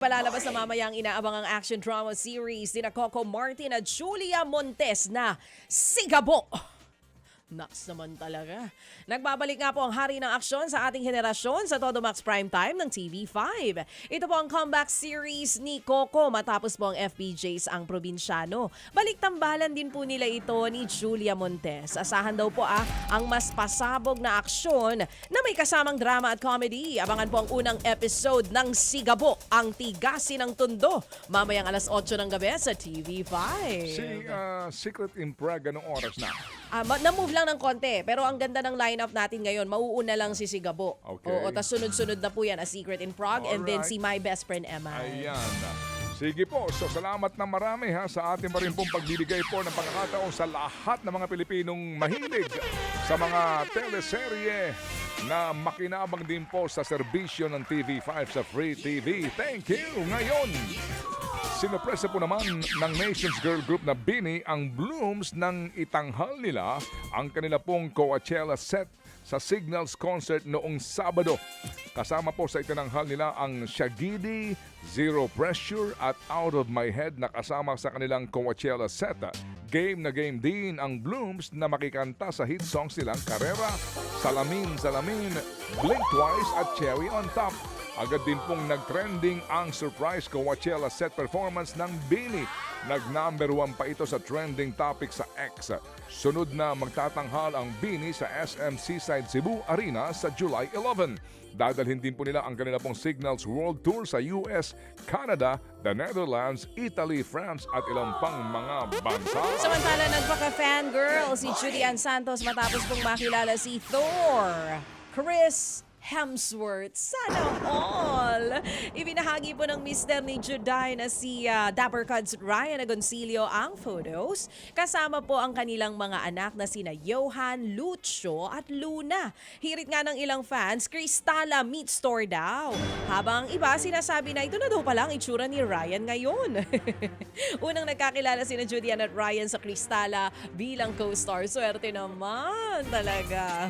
Palalabas na mamayang inaabang ang action drama series ni Coco Martin at Julia Montes na Sigabo. Naks naman talaga. Nagbabalik nga po ang hari ng aksyon sa ating henerasyon sa Todo Max Primetime ng TV5. Ito po ang comeback series ni Coco matapos po ang FPJs ang probinsyano. Balik-tambalan din po nila ito ni Julia Montes. Asahan daw po ang mas pasabog na aksyon na may kasamang drama at comedy. Abangan po ang unang episode ng Sigabo, ang tigasin ng tundo. Mamayang alas 8 ng gabi sa TV5. Secret Impreg, anong oras na? Na-move lang ng konti, pero ang ganda ng lineup natin ngayon, mauuna lang si Sigabo. Okay. Oo, tas sunod-sunod na po yan, A Secret in Prague, and then Alright. si My Best Friend Emma. Ayan. Sige po, so salamat na marami sa ating pa rin pong pagbibigay po ng pagkakataon sa lahat ng mga Pilipinong mahilig sa mga teleserye na makinabang din po sa serbisyo ng TV5 sa Free TV. Thank you! Ngayon, sinupresa po naman ng Nations Girl Group na BINI ang blooms ng itanghal nila ang kanila pong Coachella set sa Signals Concert noong Sabado. Kasama po sa itinanghal nila ang Shagidi, Zero Pressure at Out of My Head na kasama sa kanilang Coachella set. Game na game din ang blooms na makikanta sa hit songs nilang Carrera, Salamin Salamin, Blink Twice at Cherry on Top. Agad din pong nag-trending ang surprise Coachella set performance ng BINI. Nag-number 1 pa ito sa trending topic sa X. Sunod na magtatanghal ang BINI sa SM Seaside Cebu Arena sa July 11. Dadalhin din po nila ang kanila pong Signals World Tour sa US, Canada, the Netherlands, Italy, France at ilang pang mga bansa. Samantala, nagpaka-fangirl si Julian Santos matapos pong makilala si Thor, Chris Hemsworth. Sana all! Ibinahagi po ng mister ni Juday na si Dapper Cuds Ryan Agoncillo ang photos. Kasama po ang kanilang mga anak na sina Johan, Lucio at Luna. Hirit nga ng ilang fans, Cristala meets Thor daw. Habang ang iba sinasabi na ito na daw palang itsura ni Ryan ngayon. Unang nagkakilala sina Julian at Ryan sa Cristala bilang co-star. Swerte naman talaga.